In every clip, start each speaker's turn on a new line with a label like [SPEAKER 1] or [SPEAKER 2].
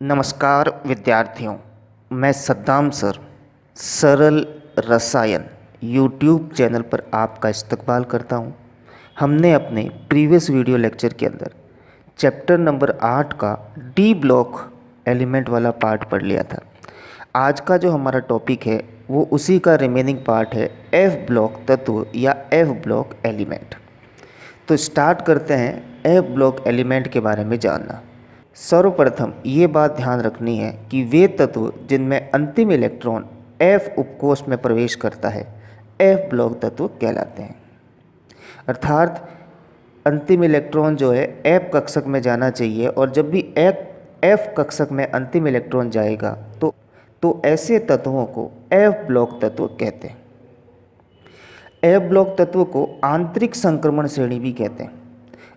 [SPEAKER 1] नमस्कार विद्यार्थियों, मैं सद्दाम सर सरल रसायन यूट्यूब चैनल पर आपका इस्तकबाल करता हूं। हमने अपने प्रीवियस वीडियो लेक्चर के अंदर चैप्टर नंबर 8 का डी ब्लॉक एलिमेंट वाला पार्ट पढ़ लिया था। आज का जो हमारा टॉपिक है वो उसी का रिमेनिंग पार्ट है, एफ ब्लॉक तत्व या एफ ब्लॉक एलिमेंट। तो स्टार्ट करते हैं एफ ब्लॉक एलिमेंट के बारे में जानना। सर्वप्रथम ये बात ध्यान रखनी है कि वे तत्व जिनमें अंतिम इलेक्ट्रॉन एफ उपकोष में प्रवेश करता है एफ ब्लॉक तत्व कहलाते हैं। अर्थात अंतिम इलेक्ट्रॉन जो है एफ कक्षक में जाना चाहिए, और जब भी एफ कक्षक में अंतिम इलेक्ट्रॉन जाएगा तो ऐसे तत्वों को एफ ब्लॉक तत्व कहते हैं। एफ ब्लॉक तत्व को आंतरिक संक्रमण श्रेणी भी कहते हैं।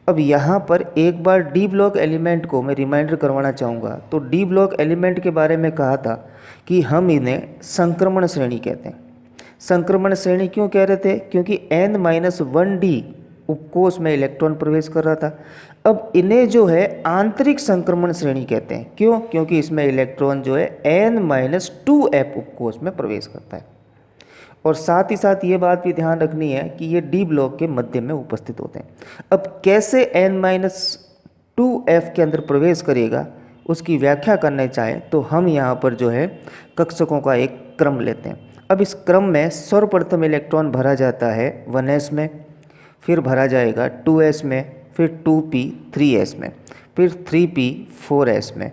[SPEAKER 1] अब यहाँ पर एक बार डी ब्लॉक एलिमेंट को मैं रिमाइंडर करवाना चाहूँगा। तो डी ब्लॉक एलिमेंट के बारे में कहा था कि हम इन्हें संक्रमण श्रेणी कहते हैं। संक्रमण श्रेणी क्यों कह रहे थे? क्योंकि n-1d उपकोष में इलेक्ट्रॉन प्रवेश कर रहा था। अब इन्हें जो है आंतरिक संक्रमण श्रेणी कहते हैं। क्यों? क्योंकि इसमें इलेक्ट्रॉन जो है n-2f उपकोष में प्रवेश करता है। और साथ ही साथ ये बात भी ध्यान रखनी है कि ये डी ब्लॉक के मध्य में उपस्थित होते हैं। अब कैसे n-2f के अंदर प्रवेश करेगा उसकी व्याख्या करने चाहें तो हम यहाँ पर जो है कक्षकों का एक क्रम लेते हैं। अब इस क्रम में सर्वप्रथम इलेक्ट्रॉन भरा जाता है 1s में, फिर भरा जाएगा 2s में, फिर 2p 3s में, फिर 3p 4s में,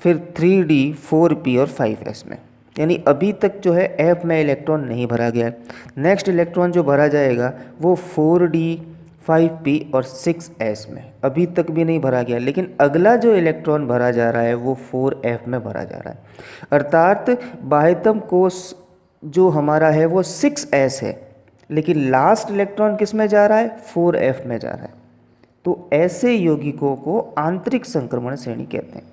[SPEAKER 1] फिर 3d 4p और 5s में। यानी अभी तक जो है एफ में इलेक्ट्रॉन नहीं भरा गया है। नेक्स्ट इलेक्ट्रॉन जो भरा जाएगा वो 4d 5p और 6s में, अभी तक भी नहीं भरा गया। लेकिन अगला जो इलेक्ट्रॉन भरा जा रहा है वो 4f में भरा जा रहा है। अर्थात बाह्यतम कोश जो हमारा है वो 6s है, लेकिन लास्ट इलेक्ट्रॉन किस में जा रहा है? 4f में जा रहा है। तो ऐसे यौगिकों को आंतरिक संक्रमण श्रेणी कहते हैं।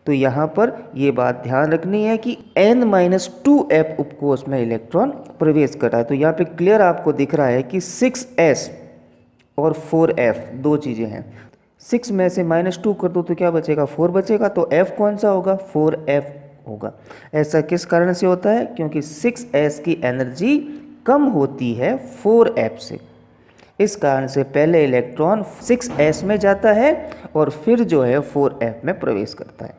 [SPEAKER 1] तो यहाँ पर ये बात ध्यान रखनी है कि n-2f उपकोष में इलेक्ट्रॉन प्रवेश कर रहा है। तो यहाँ पे क्लियर आपको दिख रहा है कि 6s और 4f दो चीज़ें हैं। 6 में से -2 कर दो तो क्या बचेगा? 4 बचेगा। तो f कौन सा होगा? 4f होगा। ऐसा किस कारण से होता है? क्योंकि 6s की एनर्जी कम होती है 4f से। इस कारण से पहले इलेक्ट्रॉन 6s में जाता है और फिर जो है 4f में प्रवेश करता है।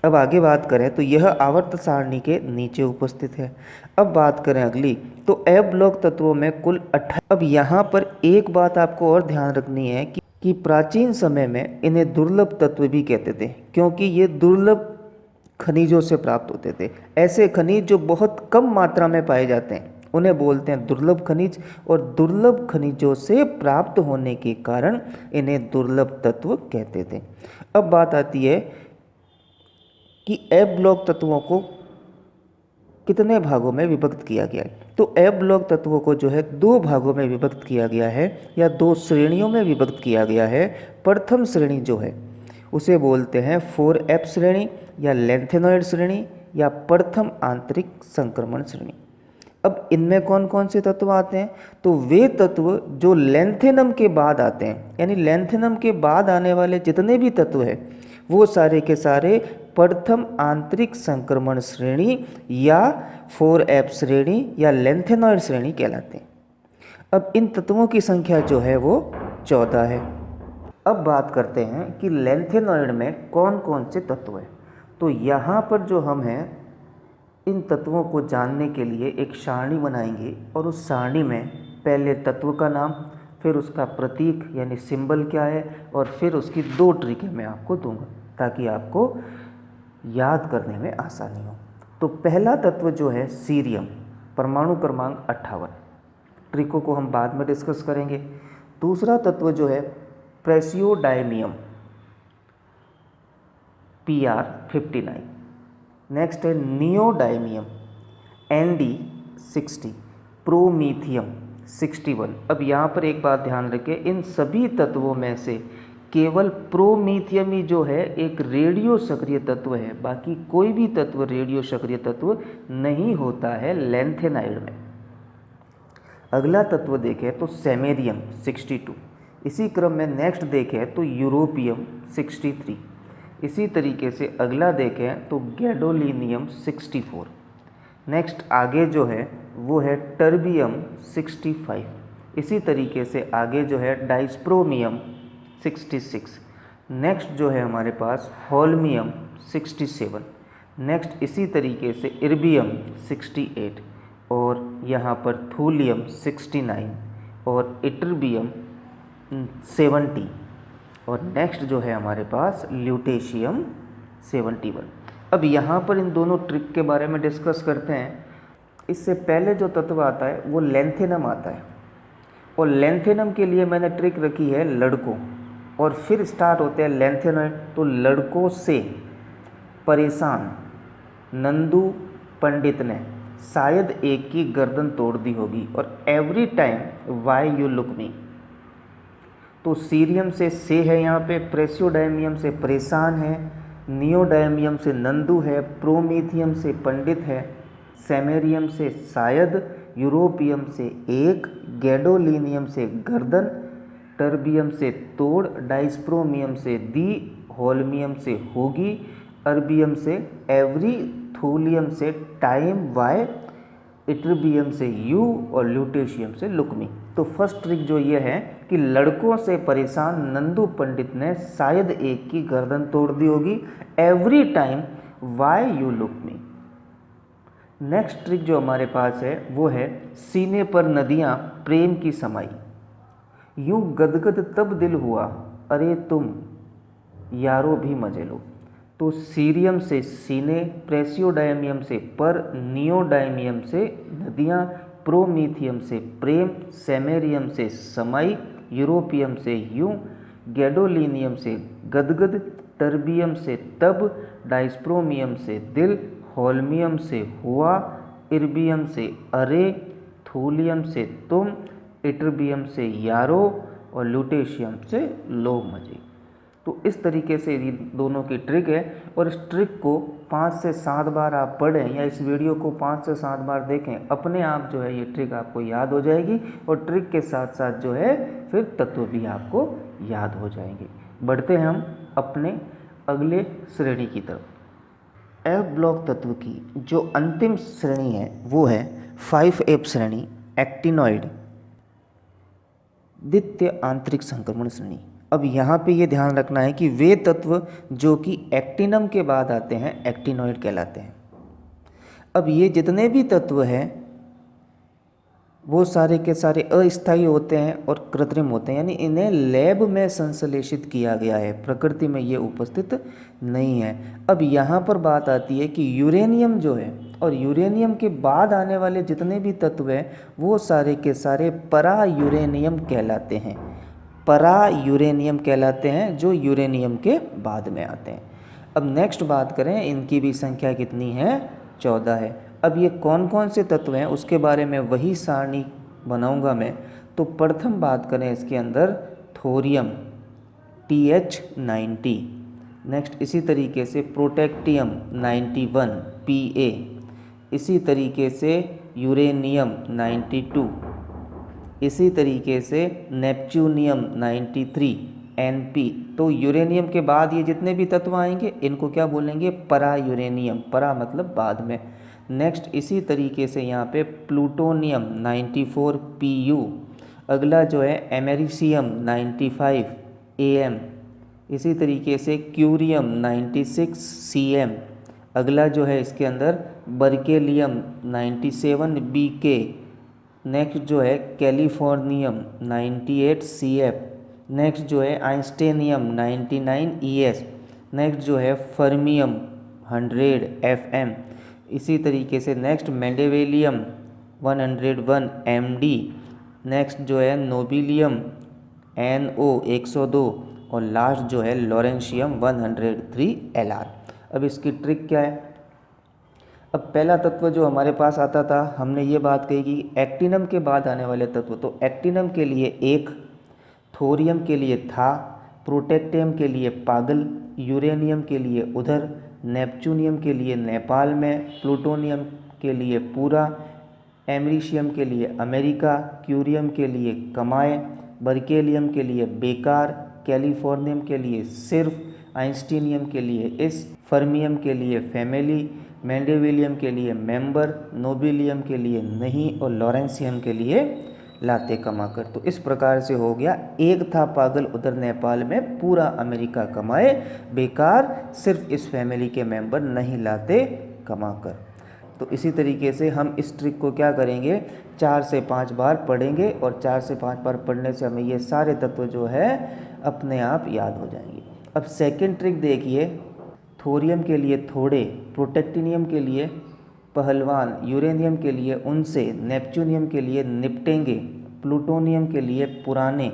[SPEAKER 1] अब आगे बात करें तो यह आवर्त सारणी के नीचे उपस्थित है। अब बात करें अगली, तो एफ ब्लॉक तत्वों में कुल 18। अब यहाँ पर एक बात आपको और ध्यान रखनी है कि प्राचीन समय में इन्हें दुर्लभ तत्व भी कहते थे, क्योंकि ये दुर्लभ खनिजों से प्राप्त होते थे। ऐसे खनिज जो बहुत कम मात्रा में पाए जाते हैं उन्हें बोलते हैं दुर्लभ खनिज, और दुर्लभ खनिजों से प्राप्त होने के कारण इन्हें दुर्लभ तत्व कहते थे। अब बात आती है कि एफ ब्लॉक तत्वों को कितने भागों में विभक्त किया गया है। तो एफ ब्लॉक तत्वों को जो है दो भागों में विभक्त किया गया है, या दो श्रेणियों में विभक्त किया गया है। प्रथम श्रेणी जो है उसे बोलते हैं 4f श्रेणी या लेंथेनॉइड श्रेणी या प्रथम आंतरिक संक्रमण श्रेणी। अब इनमें कौन कौन से तत्व आते हैं? तो वे तत्व जो लेंथेनम के बाद आते हैं, यानी लेंथेनम के बाद आने वाले जितने भी तत्व हैं वो सारे के सारे प्रथम आंतरिक संक्रमण श्रेणी या 4f श्रेणी या लेंथेनॉइड श्रेणी कहलाते हैं। अब इन तत्वों की संख्या जो है वो 14 है। अब बात करते हैं कि लेंथेनॉइड में कौन कौन से तत्व हैं। तो यहाँ पर जो हम हैं इन तत्वों को जानने के लिए एक सारणी बनाएंगे, और उस सारणी में पहले तत्व का नाम, फिर उसका प्रतीक यानी सिंबल क्या है, और फिर उसकी दो ट्रिकें मैं आपको दूंगा ताकि आपको याद करने में आसानी हो। तो पहला तत्व जो है सीरियम, परमाणु क्रमांक 58। ट्रिकों को हम बाद में डिस्कस करेंगे। दूसरा तत्व जो है प्रेसियोडायमियम Pr59। नेक्स्ट है नियोडायमियम Nd60, प्रोमीथियम 61। अब यहाँ पर एक बात ध्यान रखें, इन सभी तत्वों में से केवल प्रोमीथियम ही जो है एक रेडियो सक्रिय तत्व है, बाकी कोई भी तत्व रेडियो सक्रिय तत्व नहीं होता है लेंथेनाइड में। अगला तत्व देखें तो सेमेरियम 62। इसी क्रम में नेक्स्ट देखें तो यूरोपियम 63। इसी तरीके से अगला देखें तो गैडोलिनियम 64। नेक्स्ट आगे जो है वो है टर्बियम 65। इसी तरीके से आगे जो है डाइस्प्रोमियम 66। नेक्स्ट जो है हमारे पास होल्मियम 67। नेक्स्ट इसी तरीके से इर्बियम 68 और यहाँ पर थूलियम 69 और इटर्बियम 70 और नेक्स्ट जो है हमारे पास ल्यूटेशियम 71। अब यहाँ पर इन दोनों ट्रिक के बारे में डिस्कस करते हैं। इससे पहले जो तत्व आता है वो लेंथेनम आता है और लेंथेनम के लिए मैंने ट्रिक रखी है लड़कों, और फिर स्टार्ट होते हैं लेंथेनॉइड। तो लड़कों से परेशान नंदू पंडित ने शायद एक की गर्दन तोड़ दी होगी और every time why you look me. तो सीरियम से है यहाँ पे, प्रेसियोडायमियम से परेशान है, नियोडायमियम से नंदू है, प्रोमीथियम से पंडित है, सेमेरियम से शायद, यूरोपियम से एक, गैडोलिनियम से गर्दन, टर्बियम से तोड़, डाइस्प्रोमियम से दी, होल्मियम से होगी, अर्बियम से एवरी, थूलियम से टाइम वाई, इटर्बियम से यू और ल्यूटेशियम से लुक मी। तो फर्स्ट ट्रिक जो ये है कि लड़कों से परेशान नंदू पंडित ने शायद एक की गर्दन तोड़ दी होगी, every time why you look me. Next trick जो हमारे पास है वो है सीने पर नदियाँ प्रेम की समाई, यूं गदगद तब दिल हुआ, अरे तुम यारो भी मजे लो। तो सीरियम से सीने, प्रेसियोडायमियम से पर, नियोडायमियम से नदियाँ, प्रोमीथियम से प्रेम, सेमेरियम से समाई, यूरोपियम से यूं, गैडोलिनियम से गदगद, टर्बियम से तब, डाइस्प्रोमियम से दिल, होल्मियम से हुआ, इर्बियम से अरे, थूलियम से तुम, इटर्बियम से यारो और ल्यूटेशियम से लो मजे। तो इस तरीके से ये दोनों की ट्रिक है और इस ट्रिक को 5 से 7 बार आप पढ़ें या इस वीडियो को 5 से 7 बार देखें, अपने आप जो है ये ट्रिक आपको याद हो जाएगी और ट्रिक के साथ साथ जो है फिर तत्व भी आपको याद हो जाएंगे। बढ़ते हैं हम अपने अगले श्रेणी की तरफ। एफ ब्लॉक तत्व की जो अंतिम श्रेणी है वो है 5F श्रेणी, एक्टिनॉइड, द्वितीय आंतरिक संक्रमण श्रेणी। अब यहाँ पे ये ध्यान रखना है कि वे तत्व जो कि एक्टिनम के बाद आते हैं एक्टिनॉइड कहलाते हैं। अब ये जितने भी तत्व हैं वो सारे के सारे अस्थायी होते हैं और कृत्रिम होते हैं, यानी इन्हें लैब में संश्लेषित किया गया है, प्रकृति में ये उपस्थित नहीं है। अब यहाँ पर बात आती है कि यूरेनियम जो है और यूरेनियम के बाद आने वाले जितने भी तत्व हैं वो सारे के सारे परा यूरेनियम कहलाते हैं, परा यूरेनियम कहलाते हैं जो यूरेनियम के बाद में आते हैं। अब नेक्स्ट बात करें, इनकी भी संख्या कितनी है, 14 है। अब ये कौन कौन से तत्व हैं उसके बारे में वही सारणी बनाऊंगा मैं। तो प्रथम बात करें इसके अंदर थोरियम TH90, नेक्स्ट इसी तरीके से प्रोटेक्टियम 91 PA, इसी तरीके से यूरेनियम 92, इसी तरीके से नेपच्यूनियम 93 NP। तो यूरेनियम के बाद ये जितने भी तत्व आएंगे इनको क्या बोलेंगे, परा यूरेनियम, परा मतलब बाद में। नेक्स्ट इसी तरीके से यहाँ पे प्लूटोनियम 94 PU, अगला जो है एमेरिसियम 95 AM, इसी तरीके से क्यूरियम 96 CM, अगला जो है इसके अंदर बर्केलियम 97 BK, नेक्स्ट जो है कैलिफोर्नियम 98 CF, नेक्स्ट जो है आइंस्टेनियम 99 ES, नेक्स्ट जो है फर्मियम 100 FM, इसी तरीके से नेक्स्ट मेंडेवेलियम 101 MD, नेक्स्ट जो है नोबिलियम NO 102 और लास्ट जो है लॉरेंशियम 103 LR। अब इसकी ट्रिक क्या है। अब पहला तत्व जो हमारे पास आता था, हमने ये बात कही कि एक्टिनम के बाद आने वाले तत्व, तो एक्टिनम के लिए एक, थोरियम के लिए था, प्रोटेक्टियम के लिए पागल, यूरेनियम के लिए उधर, नेपच्यूनियम के लिए नेपाल में, प्लूटोनियम के लिए पूरा, एमरीशियम के लिए अमेरिका, क्यूरियम के लिए कमाए, बर्केलियम के लिए बेकार, कैलिफोर्नियम के लिए सिर्फ, आइंस्टीनियम के लिए एस, फर्मियम के लिए फैमिली, मेंडेविलियम के लिए मेंबर, नोबिलियम के लिए नहीं और लॉरेंसियम के लिए लाते कमाकर। तो इस प्रकार से हो गया, एक था पागल उधर नेपाल में, पूरा अमेरिका कमाए बेकार, सिर्फ इस फैमिली के मेंबर नहीं लाते कमाकर। तो इसी तरीके से हम इस ट्रिक को क्या करेंगे, 4 से 5 बार पढ़ेंगे और 4 से 5 बार पढ़ने से हमें ये सारे तत्व जो है अपने आप याद हो जाएंगे। अब सेकंड ट्रिक देखिए, थोरियम के लिए थोड़े, प्रोटेक्टिनियम के लिए पहलवान, यूरेनियम के लिए उनसे, नेपच्यूनियम के लिए निपटेंगे, प्लूटोनियम के लिए पुराने,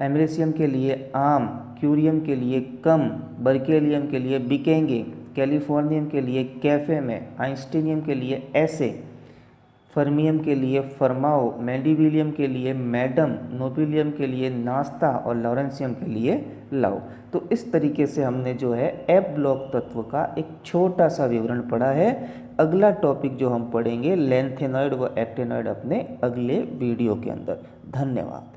[SPEAKER 1] एमरेसियम के लिए आम, क्यूरियम के लिए कम, बर्केलियम के लिए बिकेंगे, कैलिफोर्नियम के लिए कैफ़े में, आइंस्टीनियम के लिए ऐसे, फर्मियम के लिए फरमाओ, मेंडेविलियम के लिए मैडम, नोबिलियम के लिए नाश्ता और लॉरेंसियम के लिए लाओ। तो इस तरीके से हमने जो है एफ ब्लॉक तत्व का एक छोटा सा विवरण पढ़ा है। अगला टॉपिक जो हम पढ़ेंगे लेंथेनॉइड व एक्टेनॉइड अपने अगले वीडियो के अंदर। धन्यवाद।